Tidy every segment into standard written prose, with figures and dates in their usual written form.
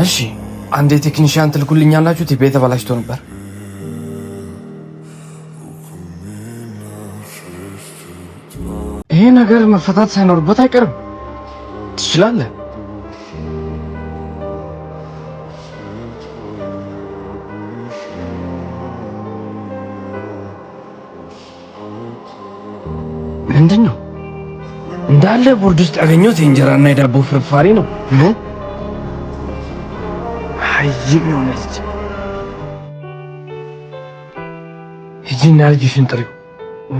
እሺ አንዴ ቴክኒሻን ትልኩልኛላችሁ? ቲቪ ተበላሽቶ ነበር። ይሄ ነገር መፈታት ሳይኖርበት አይቀርም። ትችላለህ። ምንድን ነው እንዳለ ቦርድ ውስጥ ያገኘሁት የእንጀራና የዳቦ ፍርፋሪ ነው። ምን አይይም ነው ልጅ ሂጂና ልጅሽን ጥሪው።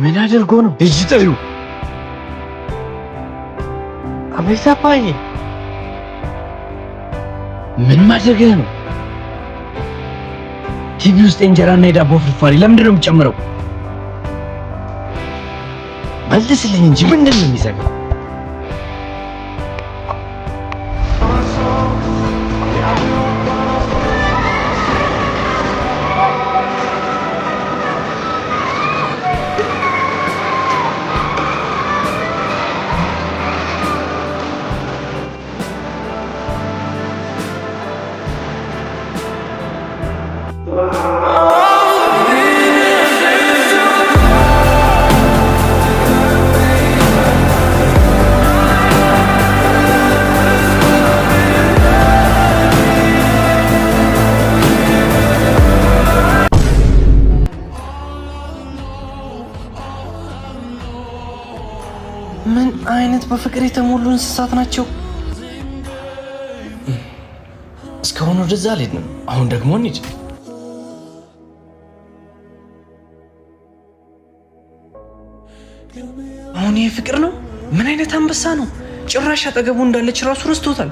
ምን አድርጎ ነው? ሂጂ ጥሪው። አቤት አባዬ፣ ምን ማድረግህ ነው? ቲቪ ውስጥ የእንጀራና የዳቦ ፍርፋሪ ለምንድን ነው የምጨምረው? መልስልኝ እንጂ ምንድን ነው የሚዘጋው? ምን አይነት በፍቅር የተሞሉ እንስሳት ናቸው? እስካሁን ወደዛ አልሄድንም። አሁን ደግሞ እንሂድ። አሁን ይሄ ፍቅር ነው? ምን አይነት አንበሳ ነው? ጭራሽ አጠገቡ እንዳለች ራሱ ረስቶታል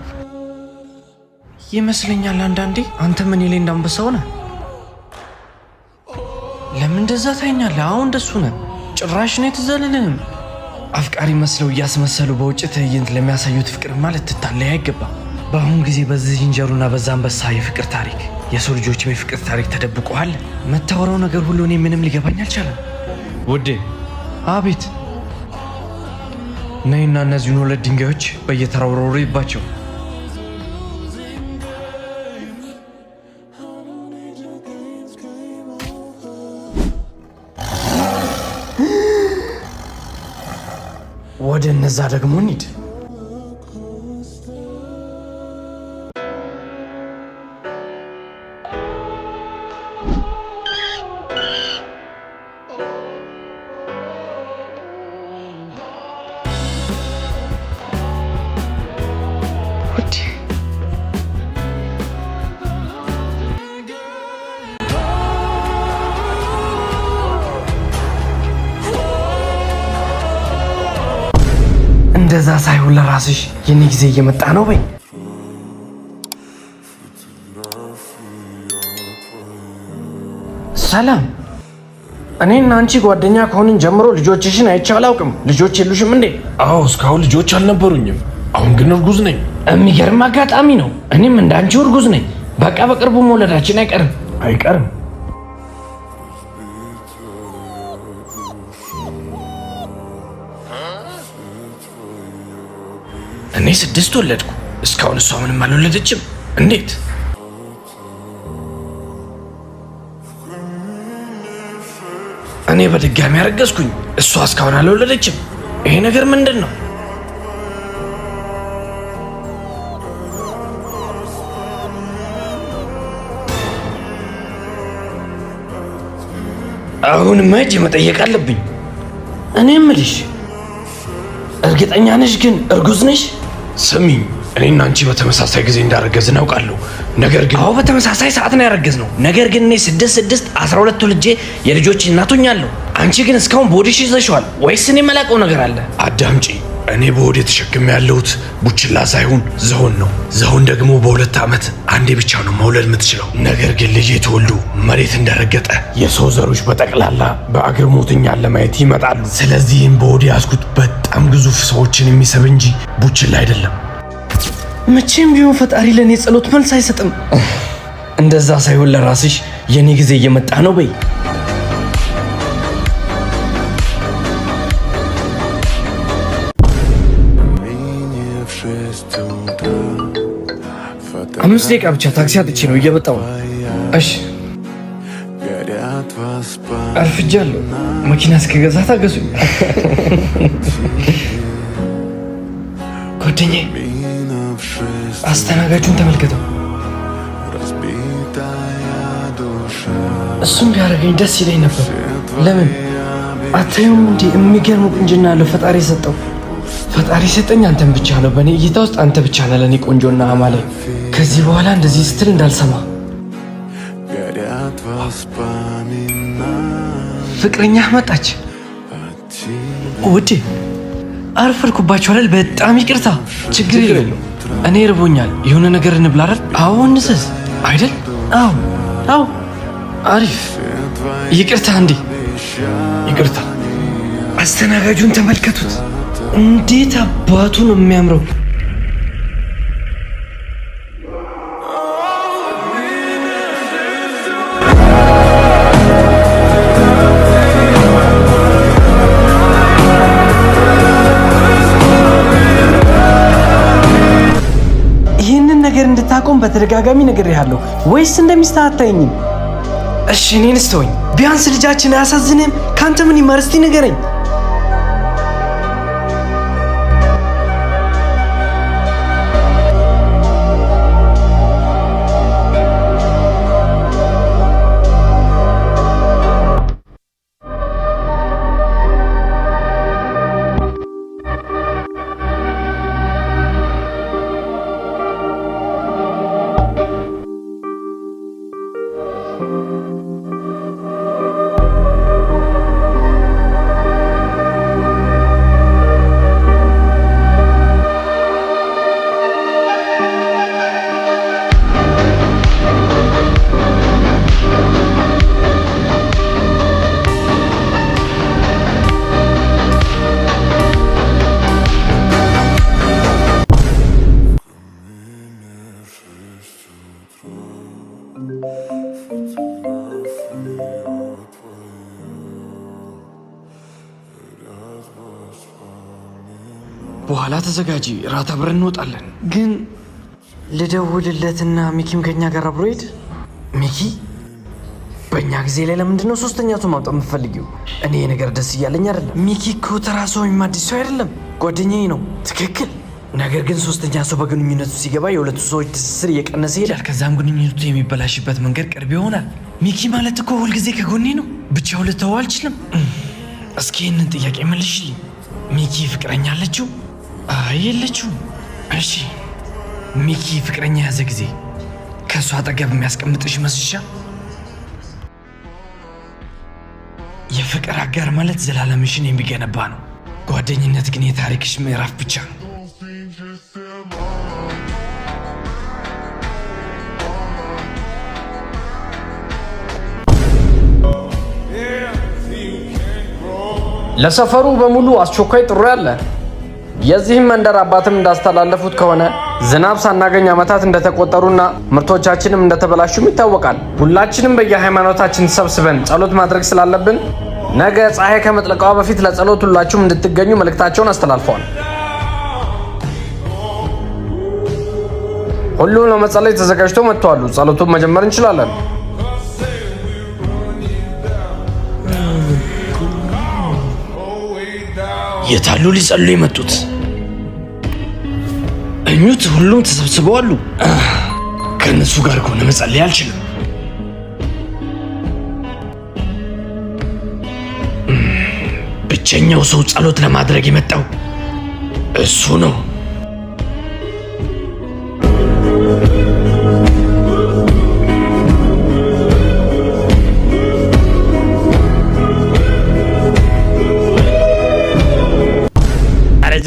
ይመስለኛል። አንዳንዴ አንተ ምን ይሌ እንዳንበሳ ሆነ። ለምን እንደዛ ታኛለህ? አሁን እንደሱ ነህ። ጭራሽ ነው የተዘለልህም። አፍቃሪ መስለው እያስመሰሉ በውጭ ትዕይንት ለሚያሳዩት ፍቅር ማለት ትታለይ አይገባም። በአሁን ጊዜ በዚህ ዝንጀሮና በዛ አንበሳ የፍቅር ታሪክ የሰው ልጆች የፍቅር ታሪክ ተደብቆሃል። መታወራው ነገር ሁሉ እኔ ምንም ሊገባኝ አልቻለም። ውዴ። አቤት። ነይና እነዚህን ሁለት ድንጋዮች በየተራራው ይባቸው። ወደ እነዛ ደግሞ እንሂድ። እንደዛ ሳይሆን ለራስሽ የኔ ጊዜ እየመጣ ነው በይ። ሰላም፣ እኔና አንቺ ጓደኛ ከሆንን ጀምሮ ልጆችሽን አይቼ አላውቅም። ልጆች የሉሽም እንዴ? አዎ፣ እስካሁን ልጆች አልነበሩኝም። አሁን ግን እርጉዝ ነኝ። የሚገርም አጋጣሚ ነው። እኔም እንዳንቺ እርጉዝ ነኝ። በቃ በቅርቡ መውለዳችን አይቀርም። እኔ 6 ወለድኩ። እስካሁን እሷ ምንም አልወለደችም። እንዴት? እኔ በድጋሚ አረገዝኩኝ። እሷ እስካሁን አልወለደችም። ይሄ ነገር ምንድን ነው? አሁን መሄድ መጠየቅ አለብኝ። እኔ እምልሽ እርግጠኛ ነሽ ግን እርጉዝ ነሽ? ስሚኝ፣ እኔና አንቺ በተመሳሳይ ጊዜ እንዳረገዝን አውቃለሁ። ነገር ግን አዎ በተመሳሳይ ሰዓት ነው ያረገዝነው። ነገር ግን እኔ 6 ልጄ የልጆች እናት ሆኛለሁ። አንቺ ግን እስካሁን በሆድሽ ይዘሽዋል ወይስ እኔ የማላውቀው ነገር አለ? አዳምጪ። እኔ በሆዴ ተሸክሜ ያለሁት ቡችላ ሳይሆን ዝሆን ነው። ዝሆን ደግሞ በ2 ዓመት አንዴ ብቻ ነው መውለድ የምትችለው። ነገር ግን ልጄ ተወልዶ መሬት እንደረገጠ የሰው ዘሮች በጠቅላላ በአግርሞት እኛን ለማየት ይመጣሉ። ስለዚህም በሆዴ ያዝኩት በጣም ግዙፍ ሰዎችን የሚስብ እንጂ ቡችላ አይደለም። መቼም ቢሆን ፈጣሪ ለኔ ጸሎት መልስ አይሰጥም። እንደዛ ሳይሆን ለራስሽ የኔ ጊዜ እየመጣ ነው በይ። 5 ደቂቃ ብቻ ታክሲ አጥቼ ነው እየመጣሁ ነው። እሺ አርፍጃለሁ። መኪና እስከገዛ ታገሱኝ። ጓደኛዬ አስተናጋጁን ተመልከተው። እሱም ቢያደርገኝ ደስ ይለኝ ነበር። ለምን አታዩም እንዴ? የሚገርም ቁንጅና ያለው ፈጣሪ ሰጠው። ፈጣሪ ሰጠኝ አንተን ብቻ ነው። በእኔ እይታ ውስጥ አንተ ብቻ ነህ ለእኔ ቆንጆና አማላይ። ከዚህ በኋላ እንደዚህ ስትል እንዳልሰማ። ፍቅረኛህ መጣች። ውዴ አርፈድኩባችሁ አይደል? በጣም ይቅርታ። ችግር የለም። እኔ ርቦኛል። የሆነ ነገር እንብላ አይደል? አዎ እንስስ አይደል? አዎ አሪፍ። ይቅርታ እንዴ? ይቅርታ። አስተናጋጁን ተመልከቱት። እንዴት አባቱ ነው የሚያምረው። ይህንን ነገር እንድታቆም በተደጋጋሚ ነግሬሃለሁ። ወይስ እንደሚስትህ አታየኝም? እሺ እኔን ስተወኝ። ቢያንስ ልጃችን አያሳዝንም? ካንተ ምን ይማር እስቲ ንገረኝ። በኋላ ተዘጋጂ፣ ራት አብረን እንወጣለን። ግን ልደውልለትና ሚኪም ከኛ ጋር አብሮ ሄድ። ሚኪ በእኛ ጊዜ ላይ ለምንድነው ሶስተኛ ሰው ማምጣት የምትፈልጊው? እኔ ነገር ደስ እያለኝ አይደለም። ሚኪ እኮ ተራ ሰው ወይም አዲስ ሰው አይደለም፣ ጓደኛዬ ነው። ትክክል። ነገር ግን ሶስተኛ ሰው በግንኙነቱ ሲገባ የሁለቱ ሰዎች ትስስር እየቀነሰ ይሄዳል። ከዛም ግንኙነቱ የሚበላሽበት መንገድ ቅርብ ይሆናል። ሚኪ ማለት እኮ ሁልጊዜ ከጎኔ ነው። ብቻው ልተወው አልችልም። እስኪ ይህንን ጥያቄ መልሽልኝ። ሚኪ ፍቅረኛ አለችው? አይ የለችው። እሺ ሚኪ ፍቅረኛ ያዘ ጊዜ ከእሱ አጠገብ የሚያስቀምጥሽ መስሻ? የፍቅር አጋር ማለት ዘላለምሽን የሚገነባ ነው። ጓደኝነት ግን የታሪክሽ ምዕራፍ ብቻ ነው። ለሰፈሩ በሙሉ አስቸኳይ ጥሪ አለ። የዚህም መንደር አባትም እንዳስተላለፉት ከሆነ ዝናብ ሳናገኝ ዓመታት እንደተቆጠሩና ምርቶቻችንም እንደተበላሹም ይታወቃል። ሁላችንም በየሃይማኖታችን ተሰብስበን ጸሎት ማድረግ ስላለብን ነገ ፀሐይ ከመጥለቃዋ በፊት ለጸሎት ሁላችሁም እንድትገኙ መልእክታቸውን አስተላልፈዋል። ሁሉም ለመጸለይ ተዘጋጅተው መጥተዋል። ጸሎቱን መጀመር እንችላለን። የታሉ ሊጸሉ የመጡት? እኙት ሁሉም ተሰብስበው አሉ። ከነሱ ጋር ከሆነ መጸለይ አልችልም። ብቸኛው ሰው ጸሎት ለማድረግ የመጣው እሱ ነው።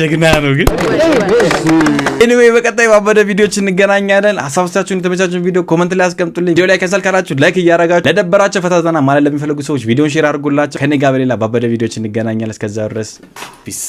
ጀግና ነው ግን ኤኒዌይ በቀጣይ ባበደ ቪዲዮዎች እንገናኛለን። ሐሳባችሁን የተመቻችሁን ቪዲዮ ኮሜንት ላይ አስቀምጡልኝ። ቪዲዮ ላይ ከሰልካላችሁ ላይክ እያረጋችሁ ለደበራችሁ ፈታዘና ማለት ለሚፈልጉ ሰዎች ቪዲዮን ሼር አድርጉላችሁ። ከኔ ጋር በሌላ ባበደ ቪዲዮዎች እንገናኛለን። እስከዛው ድረስ ፒስ